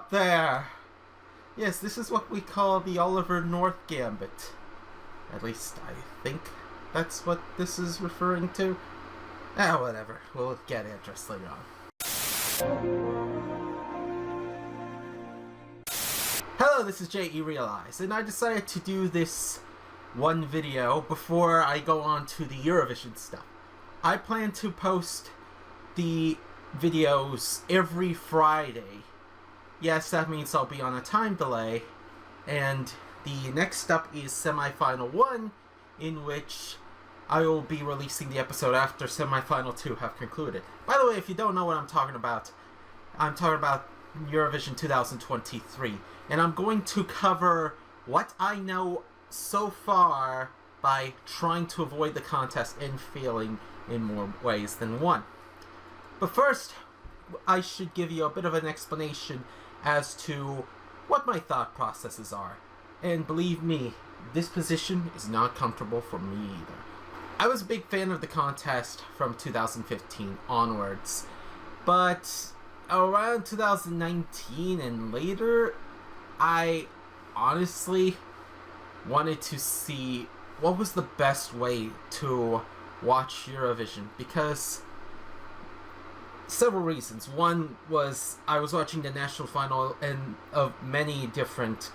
up there? Yes, this is what we call the Oliver North Gambit. At least I think that's what this is referring to. Whatever. We'll get addressed later on. Hello, this is J.E. Realize, and I decided to do this one video before I go on to the Eurovision stuff. I plan to post the videos every Friday. Yes, that means I'll be on a time delay, and the next up is Semifinal 1, in which I will be releasing the episode after Semifinal 2 have concluded. By the way, if you don't know what I'm talking about Eurovision 2023, and I'm going to cover what I know so far by trying to avoid the contest and failing in more ways than one. But first, I should give you a bit of an explanation as to what my thought processes are. And believe me, this position is not comfortable for me either. I was a big fan of the contest from 2015 onwards, but around 2019 and later, I honestly wanted to see what was the best way to watch Eurovision, because several reasons. One was I was watching the national final and of many different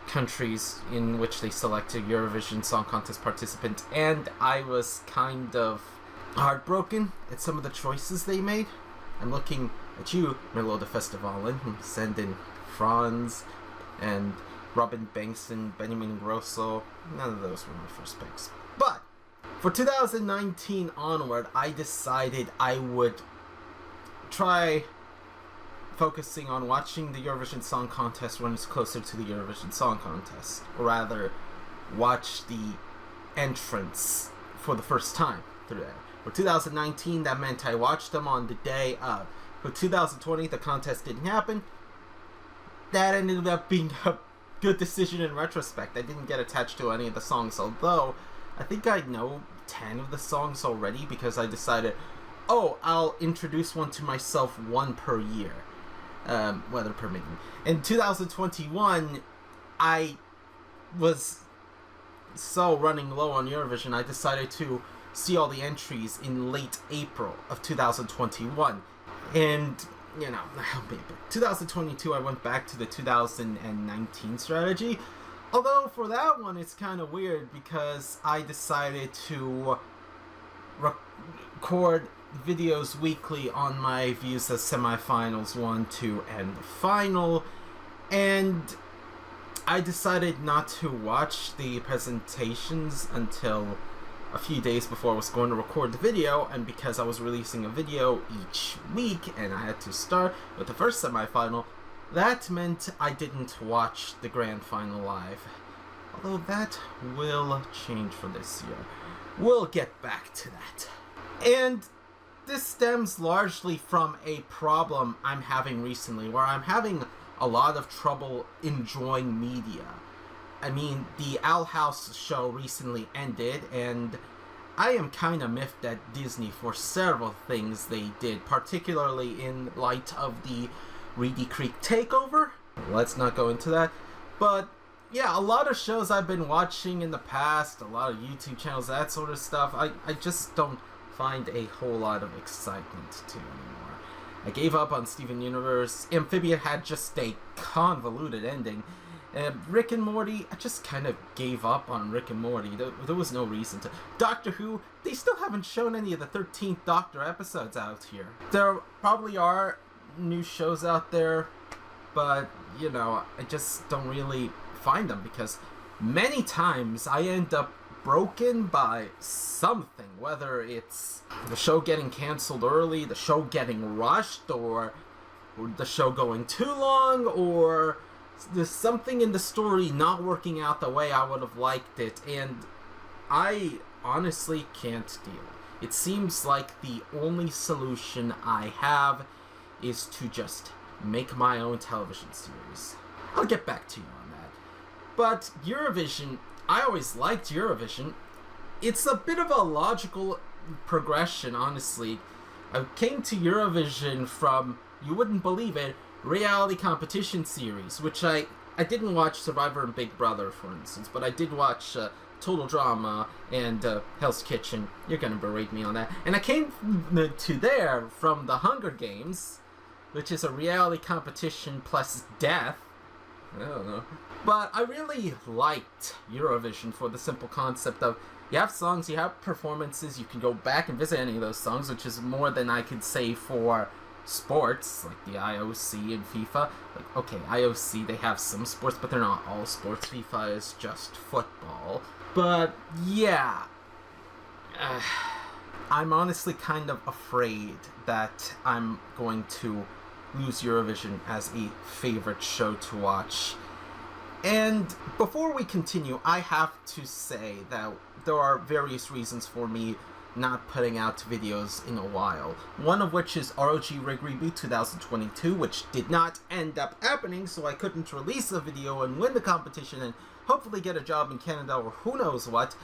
countries in which they selected Eurovision Song Contest participants, and I was kind of heartbroken at some of the choices they made. I'm looking at you, Merlot de Festivalen, sending Franz and Robin Bengtsson, Benjamin Grosso. None of those were my first picks. But for 2019 onward, I decided I would try focusing on watching the Eurovision Song Contest when it's closer to the Eurovision Song Contest, or rather, watch the entrance for the first time through there. For 2019, that meant I watched them on the day of. For 2020, the contest didn't happen. That ended up being a good decision in retrospect. I didn't get attached to any of the songs, although I think I know 10 of the songs already because I decided, I'll introduce one to myself, one per year. Weather permitting. In 2021, I was so running low on Eurovision, I decided to see all the entries in late April of 2021. And, 2022, I went back to the 2019 strategy. Although, for that one, it's kind of weird because I decided to record videos weekly on my views of semifinals 1, 2, and the final, and I decided not to watch the presentations until a few days before I was going to record the video, and because I was releasing a video each week and I had to start with the first semifinal, that meant I didn't watch the grand final live. Although that will change for this year. We'll get back to that. And this stems largely from a problem I'm having recently, where I'm having a lot of trouble enjoying media. I mean, the Owl House show recently ended, and I am kind of miffed at Disney for several things they did, particularly in light of the Reedy Creek takeover. Let's not go into that. But yeah, a lot of shows I've been watching in the past, a lot of YouTube channels, that sort of stuff, I just don't find a whole lot of excitement to anymore. I gave up on Steven Universe. Amphibia had just a convoluted ending. Rick and Morty, I just kind of gave up on Rick and Morty. There was no reason to. Doctor Who, they still haven't shown any of the 13th Doctor episodes out here. There probably are new shows out there, but, I just don't really find them because many times I end up broken by something, whether it's the show getting canceled early, the show getting rushed, or the show going too long, or there's something in the story not working out the way I would have liked it, and I honestly can't deal. It seems like the only solution I have is to just make my own television series. I'll get back to you on that. But Eurovision, I always liked Eurovision. It's a bit of a logical progression, honestly. I came to Eurovision from, you wouldn't believe it, reality competition series, which I didn't watch Survivor and Big Brother, for instance, but I did watch Total Drama and Hell's Kitchen. You're gonna berate me on that. And I came to there from the Hunger Games, which is a reality competition plus death. I don't know. But I really liked Eurovision for the simple concept of you have songs, you have performances, you can go back and visit any of those songs, which is more than I could say for sports, like the IOC and FIFA. Like, okay, IOC, they have some sports, but they're not all sports. FIFA is just football. But, yeah. I'm honestly kind of afraid that I'm going to lose Eurovision as a favorite show to watch. And before we continue, I have to say that there are various reasons for me not putting out videos in a while. One of which is ROG Rig Reboot 2022, which did not end up happening, so I couldn't release a video and win the competition and hopefully get a job in Canada or who knows what.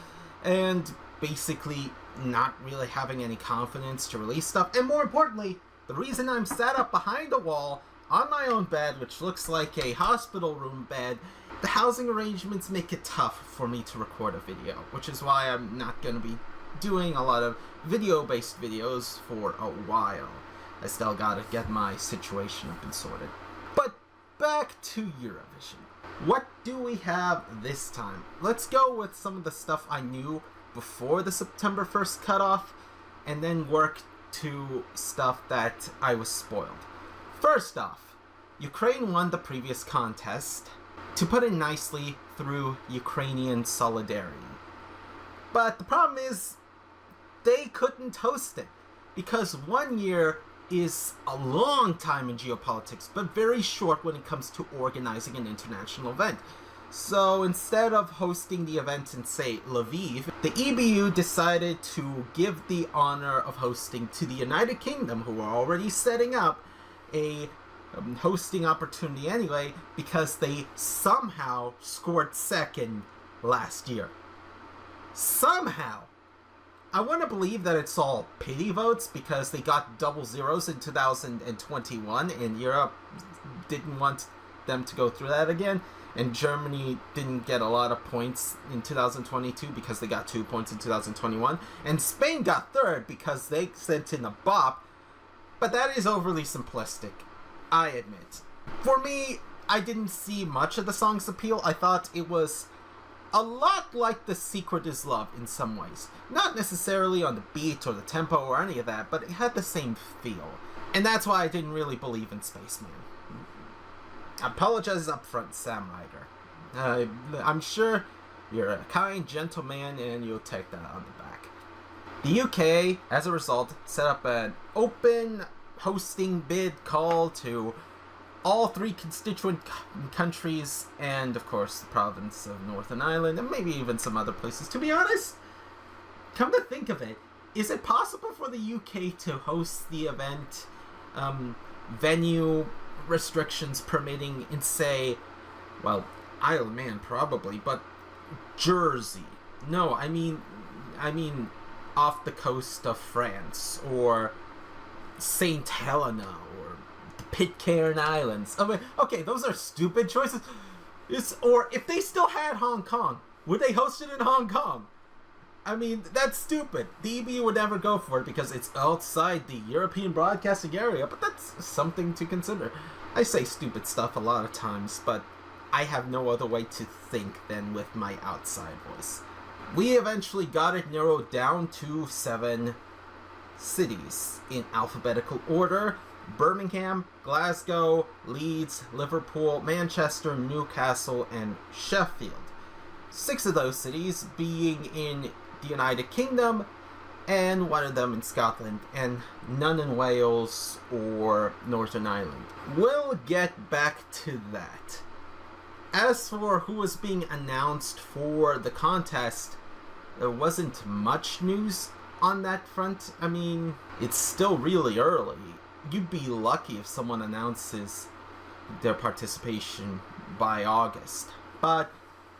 And basically not really having any confidence to release stuff. And more importantly, the reason I'm sat up behind a wall on my own bed, which looks like a hospital room bed, the housing arrangements make it tough for me to record a video, which is why I'm not going to be doing a lot of video-based videos for a while. I still gotta get my situation up and sorted. But back to Eurovision. What do we have this time? Let's go with some of the stuff I knew before the September 1st cutoff, and then work to stuff that I was spoiled. First off, Ukraine won the previous contest, to put it nicely, through Ukrainian solidarity. But the problem is, they couldn't host it, because 1 year is a long time in geopolitics, but very short when it comes to organizing an international event. So instead of hosting the event in, say, Lviv, the EBU decided to give the honor of hosting to the United Kingdom, who were already setting up a hosting opportunity anyway, because they somehow scored second last year. Somehow! I want to believe that it's all pity votes because they got double zeros in 2021 and Europe didn't want them to go through that again, and Germany didn't get a lot of points in 2022 because they got 2 points in 2021, and Spain got third because they sent in a bop, but that is overly simplistic, I admit. For me, I didn't see much of the song's appeal. I thought it was a lot like The Secret Is Love in some ways. Not necessarily on the beat or the tempo or any of that, but it had the same feel. And that's why I didn't really believe in Spaceman. I apologize up front, Sam Ryder. I'm sure you're a kind, gentle man and you'll take that on the back. The UK, as a result, set up an open hosting bid call to all 3 constituent countries, and of course the province of Northern Ireland, and maybe even some other places. To be honest, come to think of it, is it possible for the UK to host the event, venue restrictions permitting in, say, well, Isle of Man probably, but Jersey? No, I mean off the coast of France, or St. Helena, or the Pitcairn Islands. I mean, okay, those are stupid choices. Or if they still had Hong Kong, would they host it in Hong Kong? I mean, that's stupid. The EBU would never go for it because it's outside the European broadcasting area, but that's something to consider. I say stupid stuff a lot of times, but I have no other way to think than with my outside voice. We eventually got it narrowed down to 7 cities in alphabetical order: Birmingham, Glasgow, Leeds, Liverpool, Manchester, Newcastle, and Sheffield. 6 of those cities being in the United Kingdom, and 1 of them in Scotland, and none in Wales or Northern Ireland. We'll get back to that. As for who was being announced for the contest, there wasn't much news on that front. I mean, it's still really early. You'd be lucky if someone announces their participation by August. But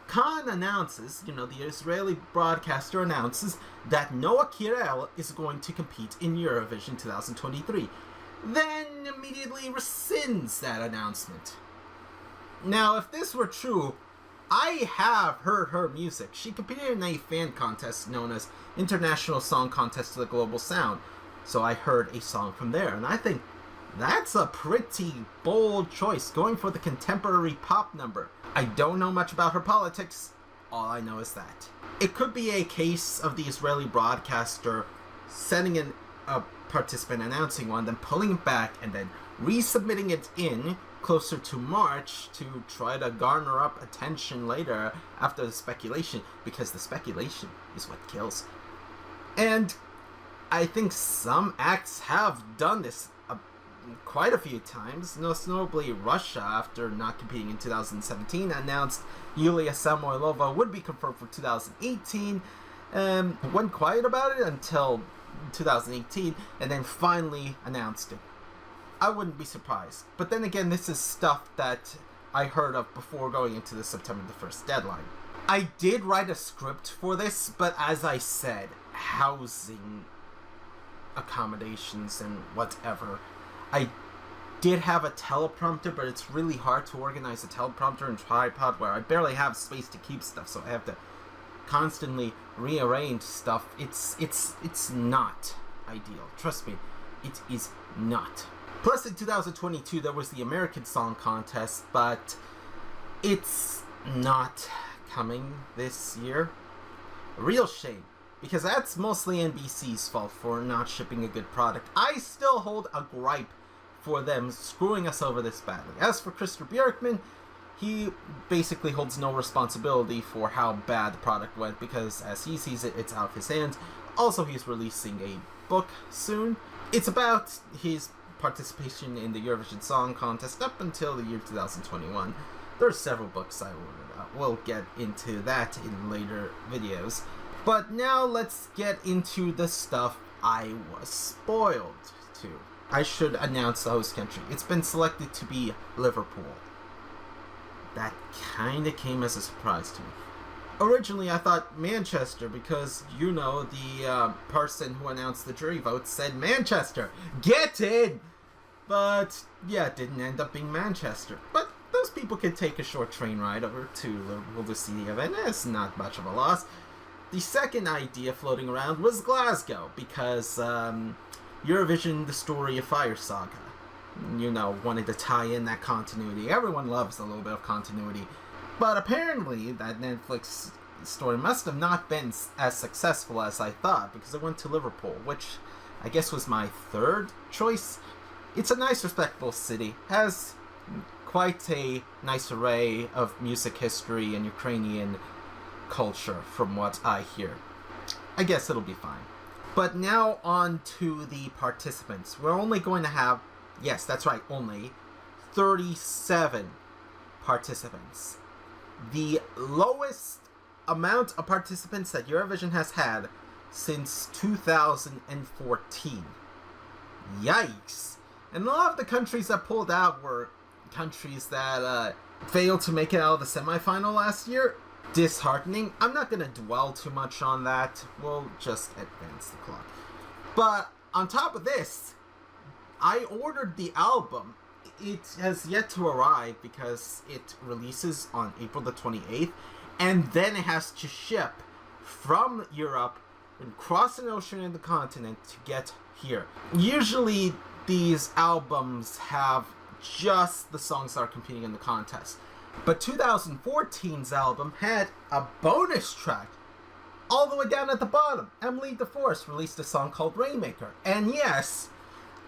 Khan announces, the Israeli broadcaster announces that Noah Kirel is going to compete in Eurovision 2023. then immediately rescinds that announcement. Now, if this were true, I have heard her music. She competed in a fan contest known as International Song Contest to the Global Sound, so I heard a song from there, and I think that's a pretty bold choice, going for the contemporary pop number. I don't know much about her politics, all I know is that. It could be a case of the Israeli broadcaster sending in a participant announcing one, then pulling it back, and then resubmitting it in closer to March to try to garner up attention later after the speculation, because the speculation is what kills. And I think some acts have done this quite a few times. Most notably, Russia, after not competing in 2017, announced Yulia Samoilova would be confirmed for 2018. Went quiet about it until 2018, and then finally announced it. I wouldn't be surprised. But then again, this is stuff that I heard of before going into the September the 1st deadline. I did write a script for this, but as I said, housing, accommodations, and whatever. I did have a teleprompter, but it's really hard to organize a teleprompter and tripod where I barely have space to keep stuff, so I have to constantly rearrange stuff. It's not ideal. Trust me, it is not. Plus, in 2022, there was the American Song Contest, but it's not coming this year. A real shame, because that's mostly NBC's fault for not shipping a good product. I still hold a gripe for them screwing us over this badly. As for Christer Björkman, he basically holds no responsibility for how bad the product went, because as he sees it, it's out of his hands. Also, he's releasing a book soon. It's about his participation in the Eurovision Song Contest up until the year 2021. There are several books I ordered out. We'll get into that in later videos. But now let's get into the stuff I was spoiled to. I should announce the host country. It's been selected to be Liverpool. That kinda came as a surprise to me. Originally, I thought Manchester because, you know, the person who announced the jury vote said Manchester. Get in! But, yeah, it didn't end up being Manchester. But those people can take a short train ride over to Liverpool to see the event. It's not much of a loss. The second idea floating around was Glasgow, because Eurovision, the Story of Fire saga. You know, wanted to tie in that continuity. Everyone loves a little bit of continuity. But apparently, that Netflix story must have not been as successful as I thought, because it went to Liverpool, which I guess was my third choice. It's a nice, respectable city. Has quite a nice array of music history and Ukrainian culture, from what I hear. I guess it'll be fine. But now on to the participants. We're only going to have, yes, that's right, only 37 participants. The lowest amount of participants that Eurovision has had since 2014. Yikes. And a lot of the countries that pulled out were countries that failed to make it out of the semifinal last year. Disheartening. I'm not going to dwell too much on that. We'll just advance the clock. But on top of this, I ordered the album. It has yet to arrive because it releases on April the 28th, and then it has to ship from Europe and cross an ocean and the continent to get here. Usually these albums have just the songs that are competing in the contest. But 2014's album had a bonus track all the way down at the bottom. Emily DeForest released a song called Rainmaker. And yes,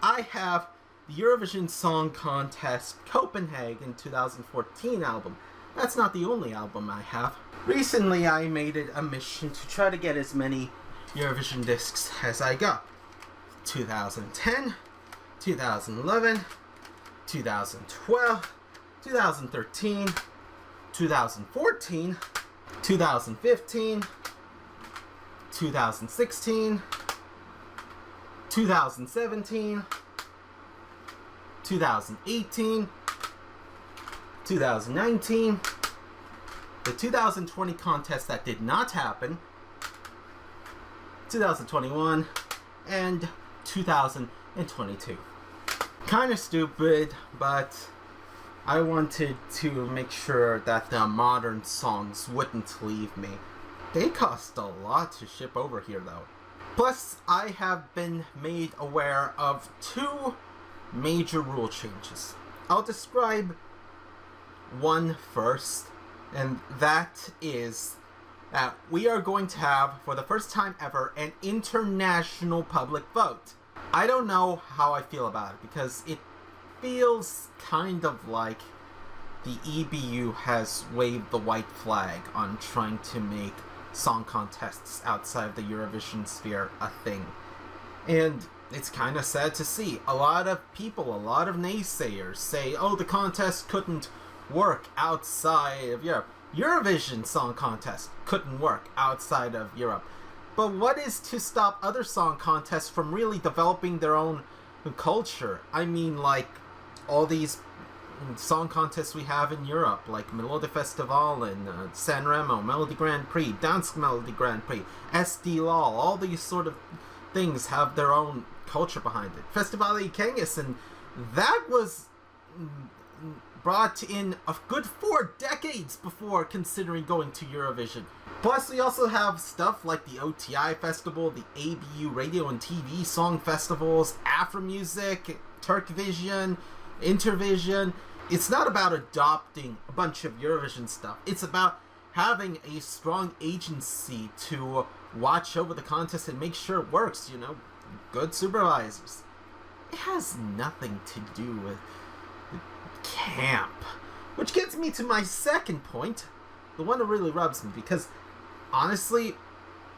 I have the Eurovision Song Contest Copenhagen 2014 album. That's not the only album I have. Recently, I made it a mission to try to get as many Eurovision discs as I got. 2010, 2011, 2012, 2013, 2014, 2015, 2016, 2017, 2018, 2019, the 2020 contest that did not happen, 2021, and 2022. Kind of stupid, but I wanted to make sure that the modern songs wouldn't leave me. They cost a lot to ship over here, though. Plus, I have been made aware of 2 major rule changes. I'll describe one first, and that is that we are going to have, for the first time ever, an international public vote. I don't know how I feel about it, because it feels kind of like the EBU has waved the white flag on trying to make song contests outside of the Eurovision sphere a thing. And it's kind of sad to see. A lot of people, a lot of naysayers say, oh, the contest couldn't work outside of Europe. Eurovision Song Contest couldn't work outside of Europe. But what is to stop other song contests from really developing their own culture? I mean, like, all these song contests we have in Europe, like Melodifestivalen, Sanremo, Melody Grand Prix, Dansk Melody Grand Prix, SD LOL, all these sort of things have their own culture behind it. Festivale Kengus, and that was brought in a good 4 decades before considering going to Eurovision. Plus, we also have stuff like the OTI Festival, the ABU Radio and TV Song Festivals, Afromusic, Turkvision, Intervision. It's not about adopting a bunch of Eurovision stuff. It's about having a strong agency to watch over the contest and make sure it works, you know? Good supervisors. It has nothing to do with camp. Which gets me to my second point, the one that really rubs me, because honestly,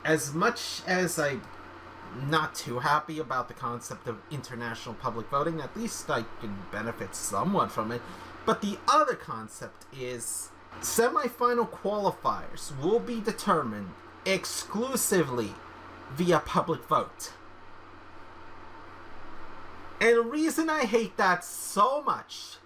as much as I'm not too happy about the concept of international public voting, at least I can benefit somewhat from it. But the other concept is semifinal qualifiers will be determined exclusively via public vote. And the reason I hate that so much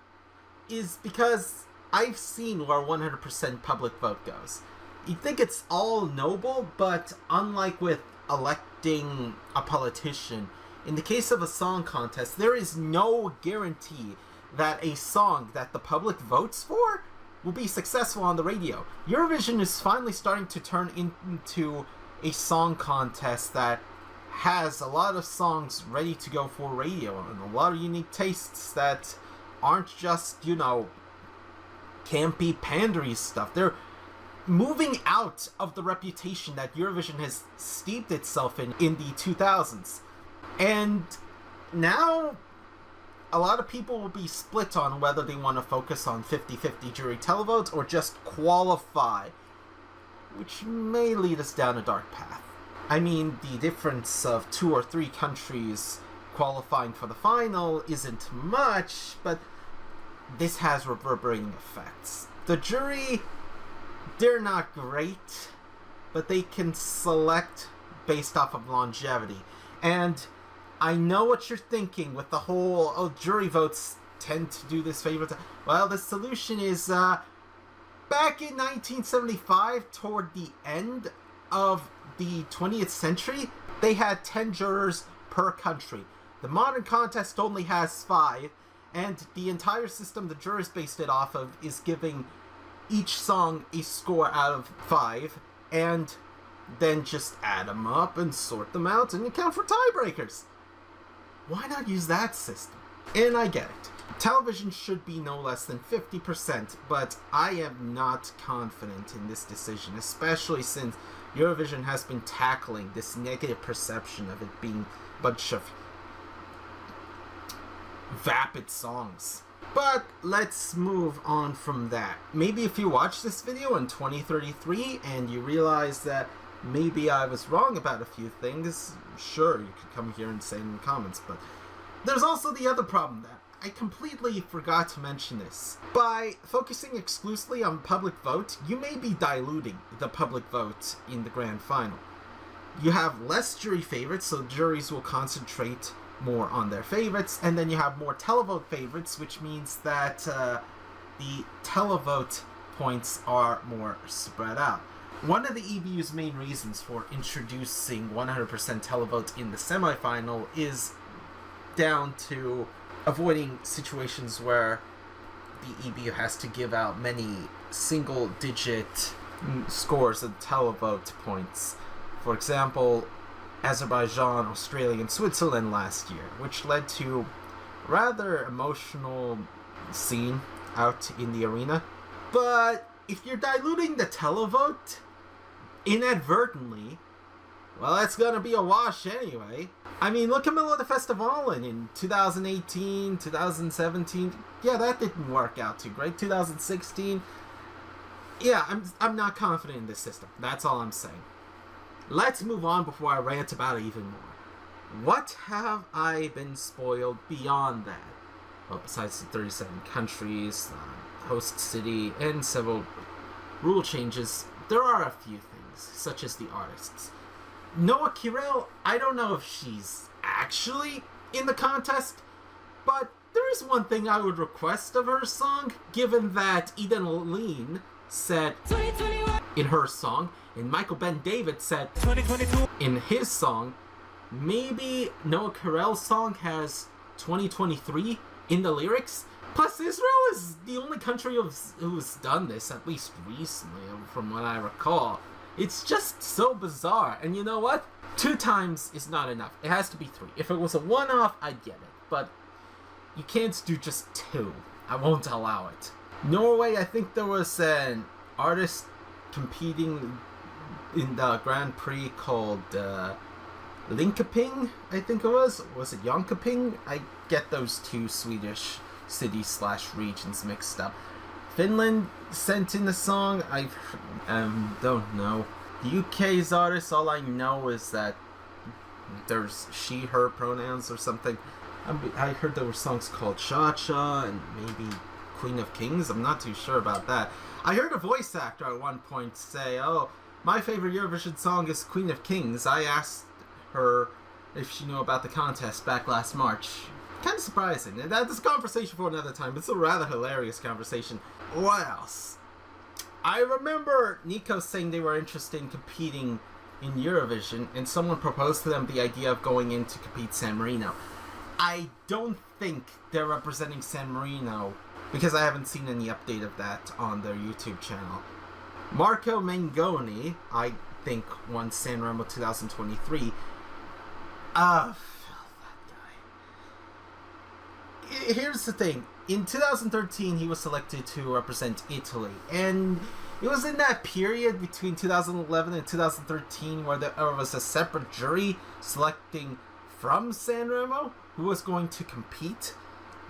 is because I've seen where 100% public vote goes. You think it's all noble, but unlike with electing a politician, in the case of a song contest, there is no guarantee that a song that the public votes for will be successful on the radio. Eurovision is finally starting to turn into a song contest that has a lot of songs ready to go for radio and a lot of unique tastes that aren't just, you know, campy, pandery stuff. They're moving out of the reputation that Eurovision has steeped itself in the 2000s. And now a lot of people will be split on whether they want to focus on 50-50 jury televote or just qualify, which may lead us down a dark path. I mean, the difference of 2 or 3 countries qualifying for the final isn't much, but this has reverberating effects. The jury, they're not great, but they can select based off of longevity. And I know what you're thinking with the whole, oh, jury votes tend to do this favor. Well, the solution is, back in 1975, toward the end of the 20th century, they had 10 jurors per country. The modern contest only has 5, and the entire system the jurors based it off of is giving each song a score out of 5, and then just add them up and sort them out and account for tiebreakers. Why not use that system? And I get it. Television should be no less than 50%, but I am not confident in this decision, especially since Eurovision has been tackling this negative perception of it being a bunch of vapid songs. But let's move on from that. Maybe if you watch this video in 2033 and you realize that maybe I was wrong about a few things, sure, you could come here and say it in the comments, but there's also the other problem that I completely forgot to mention this. By focusing exclusively on public vote, you may be diluting the public vote in the grand final. You have less jury favorites, so juries will concentrate more on their favorites, and then you have more televote favorites, which means that the televote points are more spread out. One of the EBU's main reasons for introducing 100% televote in the semifinal is down to avoiding situations where the EBU has to give out many single-digit scores and televote points. For example, Azerbaijan, Australia, and Switzerland last year, which led to rather emotional scene out in the arena. But if you're diluting the televote inadvertently, well, that's gonna be a wash anyway. I mean, look at Melodifestivalen in 2018, 2017. Yeah, that didn't work out too great. 2016. Yeah, I'm not confident in this system. That's all I'm saying. Let's move on before I rant about it even more. What have I been spoiled beyond that? Well, besides the 37 countries, host city, and several rule changes, there are a few things, such as the artists. Noah Kirel, I don't know if she's actually in the contest, but there is one thing I would request of her song, given that Eden Aline said in her song, and Michael Ben David said 2022 in his song, maybe Noah Kirel's song has 2023 in the lyrics. Plus, Israel is the only country who's done this, at least recently, from what I recall. It's just so bizarre. And you know what? 2 times is not enough. It has to be 3. If it was a one-off, I'd get it. But you can't do just 2. I won't allow it. Norway, I think there was an artist competing in the Grand Prix called Linkoping, I think it was. Was it Jonkoping? I get those 2 Swedish cities/regions mixed up. Finland sent in a song. I don't know. The UK's artists, all I know is that there's she, her pronouns or something. I heard there were songs called Cha Cha and maybe Queen of Kings. I'm not too sure about that. I heard a voice actor at one point say, "Oh, my favorite Eurovision song is Queen of Kings." I asked her if she knew about the contest back last March. Kind of surprising. And that's a conversation for another time. It's a rather hilarious conversation. What else? I remember Nico saying they were interested in competing in Eurovision, and someone proposed to them the idea of going in to compete San Marino. I don't think they're representing San Marino, because I haven't seen any update of that on their YouTube channel. Marco Mengoni, I think, won Sanremo 2023. Here's the thing. In 2013, he was selected to represent Italy, and it was in that period between 2011 and 2013 where there was a separate jury selecting from Sanremo who was going to compete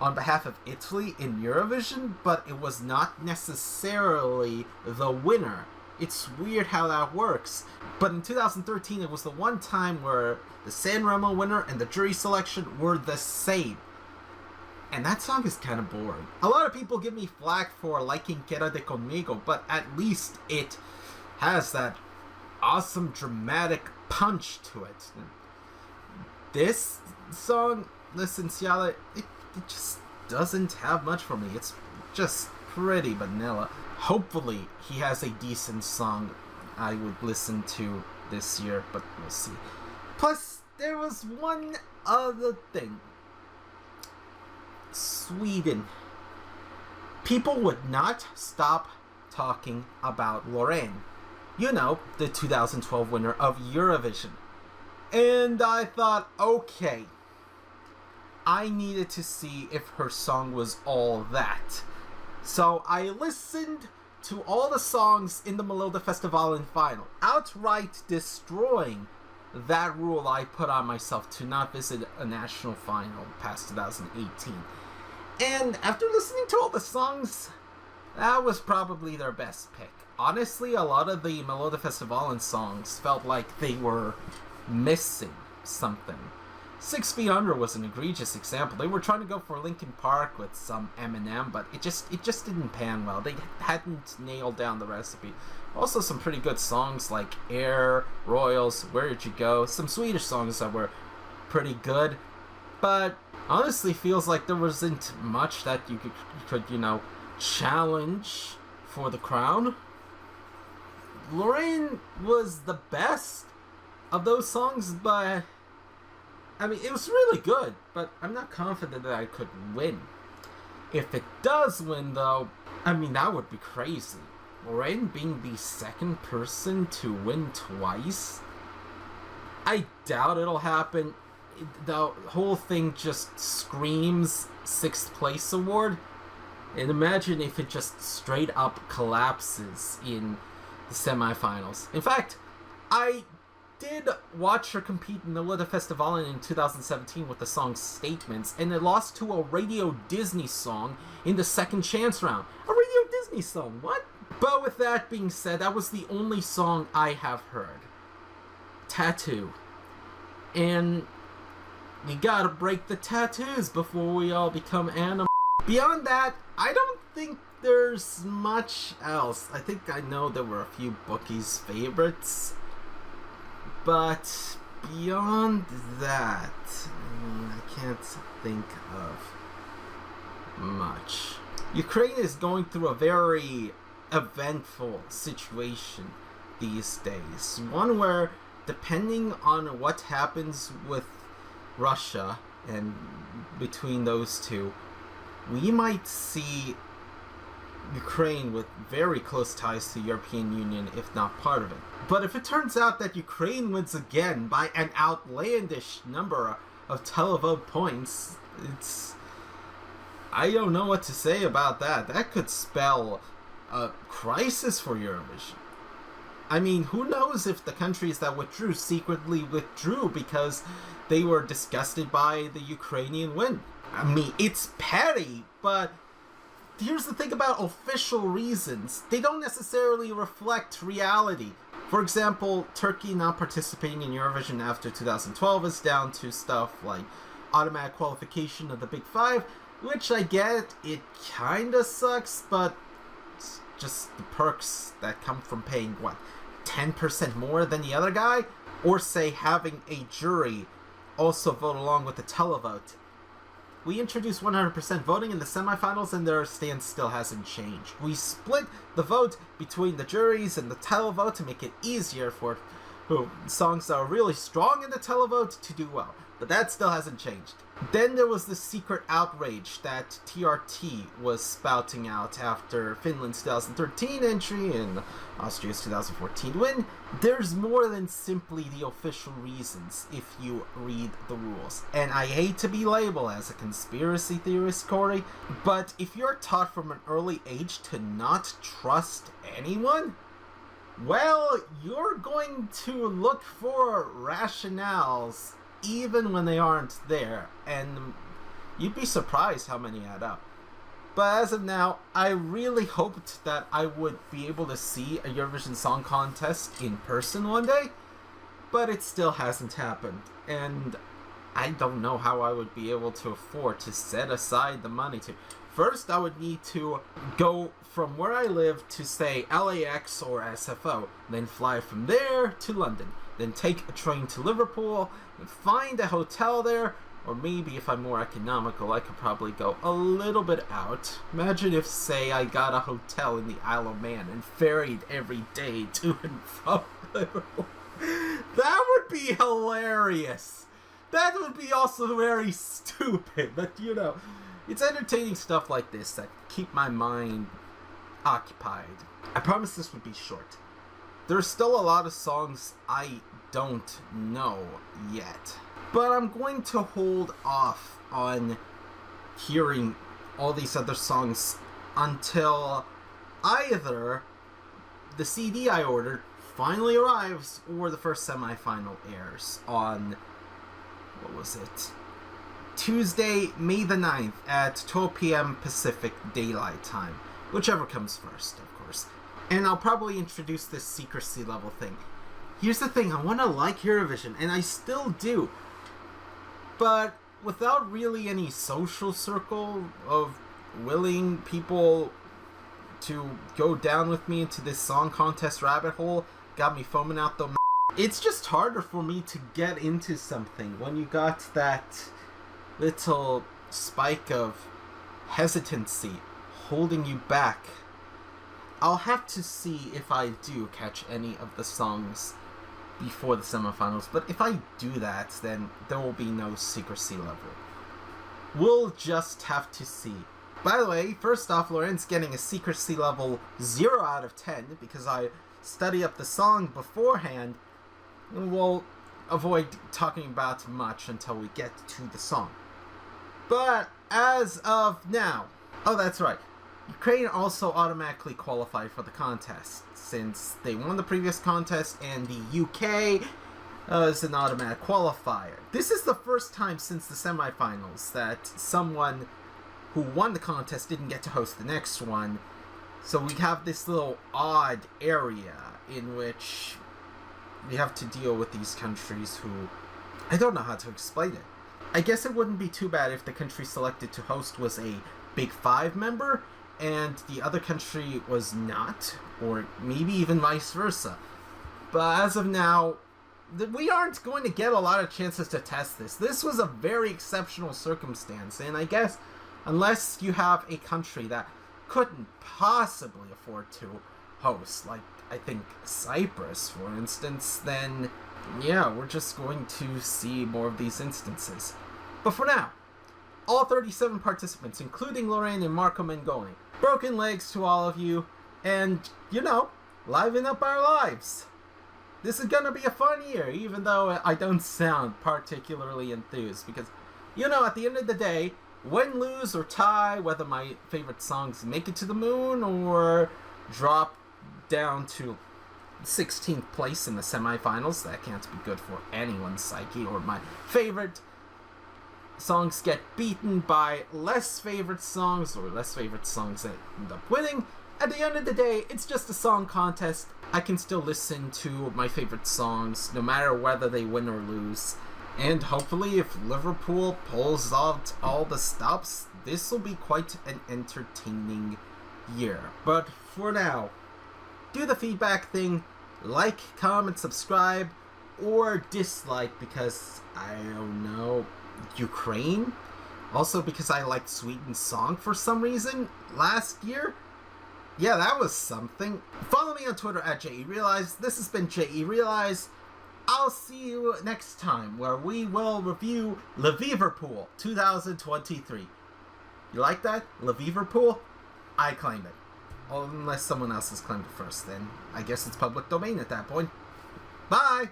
on behalf of Italy in Eurovision, but it was not necessarily the winner. It's weird how that works. But in 2013, it was the one time where the Sanremo winner and the jury selection were the same. And that song is kind of boring. A lot of people give me flack for liking Quédate Conmigo, but at least it has that awesome dramatic punch to it. This song, L'Essentiale, it just doesn't have much for me. It's just pretty vanilla. Hopefully he has a decent song I would listen to this year, but we'll see. Plus, there was one other thing. Sweden. People would not stop talking about Loreeden. You know, the 2012 winner of Eurovision. And I thought, okay, I needed to see if her song was all that. So I listened to all the songs in the Melodifestivalen final, outright destroying that rule I put on myself to not visit a national final past 2018. And after listening to all the songs, that was probably their best pick. Honestly, a lot of the Melodifestivalen songs felt like they were missing something. 6 Feet Under was an egregious example. They were trying to go for Linkin Park with some Eminem, but it just didn't pan well. They hadn't nailed down the recipe. Also, some pretty good songs like Air, Royals, Where Did You Go? Some Swedish songs that were pretty good, but honestly feels like there wasn't much that you could challenge for the crown. Loreeden was the best of those songs, but I mean, it was really good, but I'm not confident that I could win. If it does win, though, I mean, that would be crazy. Loreeden being the second person to win twice? I doubt it'll happen. The whole thing just screams 6th place award. And imagine if it just straight up collapses in the semifinals. In fact, I did watch her compete in the Liverpool Festival in 2017 with the song Statements, and it lost to a Radio Disney song in the second chance round. A Radio Disney song, what? But with that being said, that was the only song I have heard. Tattoo. And we gotta break the tattoos before we all become animals. Beyond that, I don't think there's much else. I think I know there were a few bookies' favorites. But beyond that, I can't think of much. Ukraine is going through a very eventful situation these days. One where, depending on what happens with Russia and between those two, we might see Ukraine with very close ties to the European Union, if not part of it. But if it turns out that Ukraine wins again by an outlandish number of televote points, I don't know what to say about that. That could spell a crisis for Eurovision. I mean, who knows if the countries that withdrew secretly withdrew because they were disgusted by the Ukrainian win. I mean, it's petty, but here's the thing about official reasons. They don't necessarily reflect reality. For example, Turkey not participating in Eurovision after 2012 is down to stuff like automatic qualification of the Big Five, which I get, it kinda sucks, but it's just the perks that come from paying, 10% more than the other guy? Or say having a jury also vote along with the televote. We introduced 100% voting in the semifinals and their stance still hasn't changed. We split the vote between the juries and the televote to make it easier for songs that are really strong in the televote to do well. But that still hasn't changed. Then there was the secret outrage that TRT was spouting out after Finland's 2013 entry and Austria's 2014 win. There's more than simply the official reasons if you read the rules. And I hate to be labeled as a conspiracy theorist, Corey, but if you're taught from an early age to not trust anyone, well, you're going to look for rationales even when they aren't there, and you'd be surprised how many add up. But as of now, I really hoped that I would be able to see a Eurovision Song Contest in person one day, but it still hasn't happened, and I don't know how I would be able to afford to set aside the money to. First, I would need to go from where I live to, say, LAX or SFO, then fly from there to London, then take a train to Liverpool, and find a hotel there, or maybe if I'm more economical, I could probably go a little bit out. Imagine if, say, I got a hotel in the Isle of Man and ferried every day to and from Liverpool. That would be hilarious! That would be also very stupid, but you know, it's entertaining stuff like this that keep my mind occupied. I promise this would be short. There's still a lot of songs I don't know yet, but I'm going to hold off on hearing all these other songs until either the CD I ordered finally arrives or the first semifinal airs on, what was it? Tuesday, May the 9th at 12 p.m. Pacific Daylight Time. Whichever comes first, of course. And I'll probably introduce this secrecy level thing. Here's the thing, I want to like Eurovision, and I still do. But without really any social circle of willing people to go down with me into this song contest rabbit hole, got me foaming out the it's just harder for me to get into something when you got that little spike of hesitancy holding you back. I'll have to see if I do catch any of the songs before the semifinals, but if I do that, then there will be no secrecy level. We'll just have to see. By the way, first off, Loreeden's getting a secrecy level 0 out of 10 because I study up the song beforehand. We'll avoid talking about much until we get to the song. But as of now, oh, that's right. Ukraine also automatically qualified for the contest since they won the previous contest, and the UK is an automatic qualifier. This is the first time since the semifinals that someone who won the contest didn't get to host the next one. So we have this little odd area in which we have to deal with these countries who... I don't know how to explain it. I guess it wouldn't be too bad if the country selected to host was a Big Five member and the other country was not, or maybe even vice versa. But as of now, we aren't going to get a lot of chances to test this. This was a very exceptional circumstance, and I guess unless you have a country that couldn't possibly afford to host, like I think Cyprus, for instance, then yeah, we're just going to see more of these instances. But for now, all 37 participants, including Loreeden and Marco Mengoni, broken legs to all of you, and, you know, liven up our lives. This is gonna be a fun year, even though I don't sound particularly enthused, because, you know, at the end of the day, win, lose, or tie, whether my favorite songs make it to the moon or drop down to 16th place in the semifinals, that can't be good for anyone's psyche, or my favorite songs get beaten by less favorite songs, or less favorite songs that end up winning. At the end of the day, it's just a song contest. I can still listen to my favorite songs, no matter whether they win or lose. And hopefully, if Liverpool pulls out all the stops, this will be quite an entertaining year. But for now, do the feedback thing. Like, comment, subscribe, or dislike because, I don't know, Ukraine? Also because I liked Sweden's song for some reason last year? Yeah, that was something. Follow me on Twitter at JERealize. This has been JERealize. I'll see you next time where we will review Liverpool 2023. You like that? Liverpool? I claim it. Unless someone else has claimed it first, then I guess it's public domain at that point. Bye!